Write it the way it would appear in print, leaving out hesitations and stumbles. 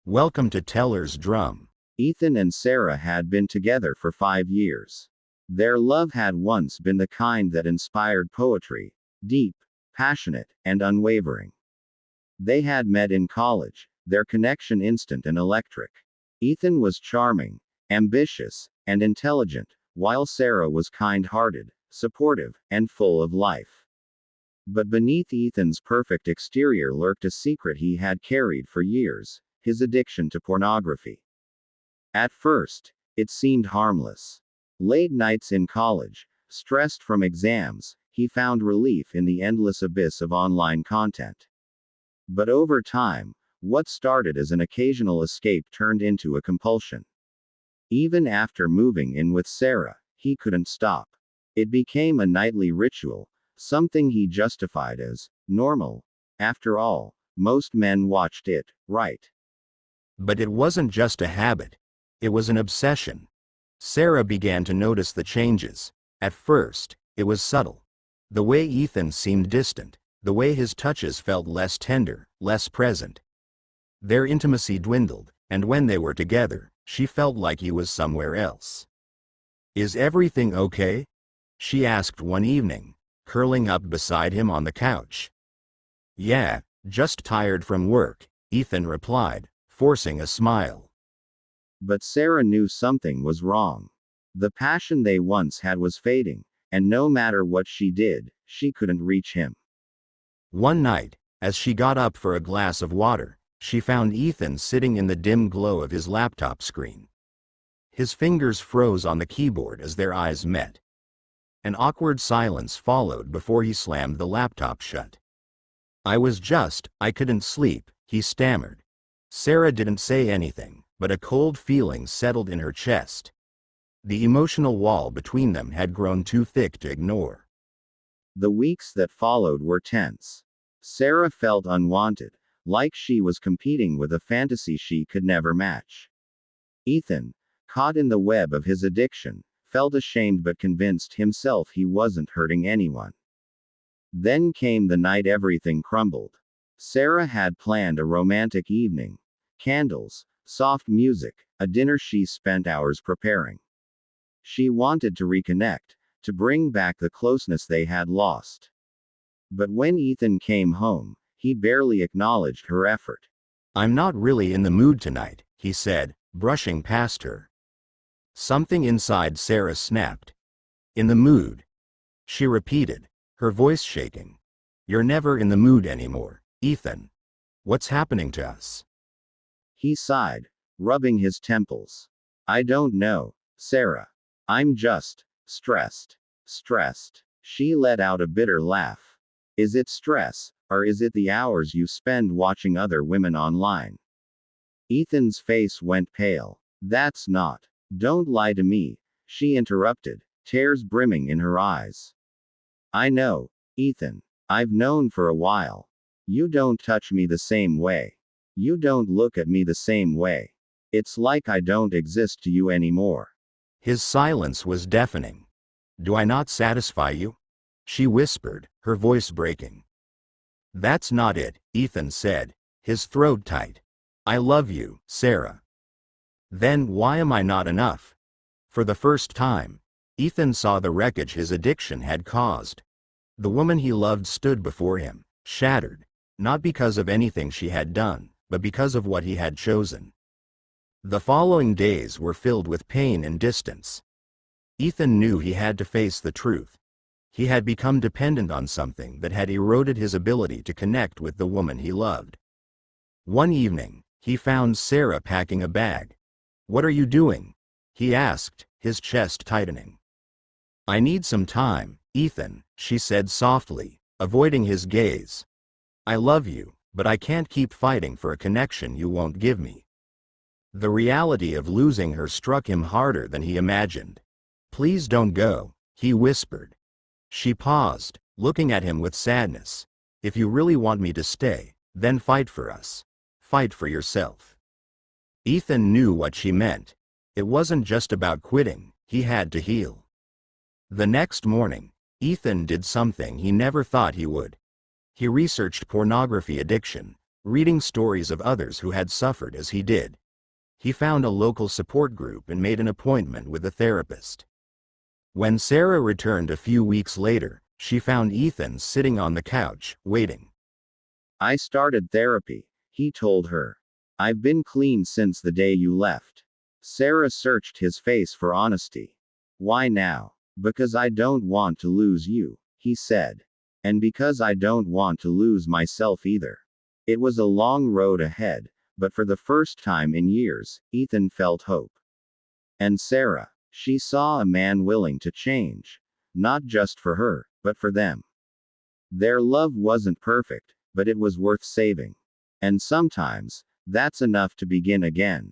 Welcome to Teller's Drum. Ethan and Sarah had been together for 5 years. Their love had once been the kind that inspired poetry, deep, passionate, and unwavering. They had met in college, their connection instant and electric. Ethan was charming, ambitious, and intelligent, while Sarah was kind-hearted, supportive, and full of life. But beneath Ethan's perfect exterior lurked a secret he had carried for years: his addiction to pornography. At first, it seemed harmless. Late nights in college, stressed from exams, he found relief in the endless abyss of online content. But over time, what started as an occasional escape turned into a compulsion. Even after moving in with Sarah, he couldn't stop. It became a nightly ritual, something he justified as normal. After all, most men watched it, right? But it wasn't just a habit. It was an obsession. Sarah began to notice the changes. At first, it was subtle. The way Ethan seemed distant, the way his touches felt less tender, less present. Their intimacy dwindled, and when they were together, she felt like he was somewhere else. "Is everything okay?" she asked one evening, curling up beside him on the couch. "Yeah, just tired from work," Ethan replied, forcing a smile. But Sarah knew something was wrong. The passion they once had was fading, and no matter what she did, she couldn't reach him. One night, as she got up for a glass of water, she found Ethan sitting in the dim glow of his laptop screen. His fingers froze on the keyboard as their eyes met. An awkward silence followed before he slammed the laptop shut. I couldn't sleep," he stammered. Sarah didn't say anything, but a cold feeling settled in her chest. The emotional wall between them had grown too thick to ignore. The weeks that followed were tense. Sarah felt unwanted, like she was competing with a fantasy she could never match. Ethan, caught in the web of his addiction, felt ashamed but convinced himself he wasn't hurting anyone. Then came the night everything crumbled. Sarah had planned a romantic evening. Candles, soft music, a dinner she spent hours preparing. She wanted to reconnect, to bring back the closeness they had lost. But when Ethan came home, he barely acknowledged her effort. "I'm not really in the mood tonight," he said, brushing past her. Something inside Sarah snapped. "In the mood?" she repeated, her voice shaking. "You're never in the mood anymore, Ethan. What's happening to us?" He sighed, rubbing his temples. "I don't know, Sarah. I'm just stressed." Stressed. She let out a bitter laugh. "Is it stress, or is it the hours you spend watching other women online?" Ethan's face went pale. "That's not." "Don't lie to me," she interrupted, tears brimming in her eyes. "I know, Ethan. I've known for a while. You don't touch me the same way. You don't look at me the same way. It's like I don't exist to you anymore." His silence was deafening. "Do I not satisfy you?" she whispered, her voice breaking. "That's not it," Ethan said, his throat tight. "I love you, Sarah." "Then why am I not enough?" For the first time, Ethan saw the wreckage his addiction had caused. The woman he loved stood before him, shattered, not because of anything she had done, but because of what he had chosen. The following days were filled with pain and distance. Ethan knew he had to face the truth. He had become dependent on something that had eroded his ability to connect with the woman he loved. One evening, he found Sarah packing a bag. "What are you doing?" he asked, his chest tightening. "I need some time, Ethan," she said softly, avoiding his gaze. "I love you, but I can't keep fighting for a connection you won't give me." The reality of losing her struck him harder than he imagined. "Please don't go," he whispered. She paused, looking at him with sadness. "If you really want me to stay, then fight for us. Fight for yourself." Ethan knew what she meant. It wasn't just about quitting, he had to heal. The next morning, Ethan did something he never thought he would. He researched pornography addiction, reading stories of others who had suffered as he did. He found a local support group and made an appointment with a therapist. When Sarah returned a few weeks later, she found Ethan sitting on the couch, waiting. I started therapy, he told her. I've been clean since the day you left. Sarah searched his face for honesty. Why now? Because I don't want to lose you, he said. And because I don't want to lose myself either. It was a long road ahead, but for the first time in years, Ethan felt hope. And Sarah, she saw a man willing to change. Not just for her, but for them. Their love wasn't perfect, but it was worth saving. And sometimes, that's enough to begin again.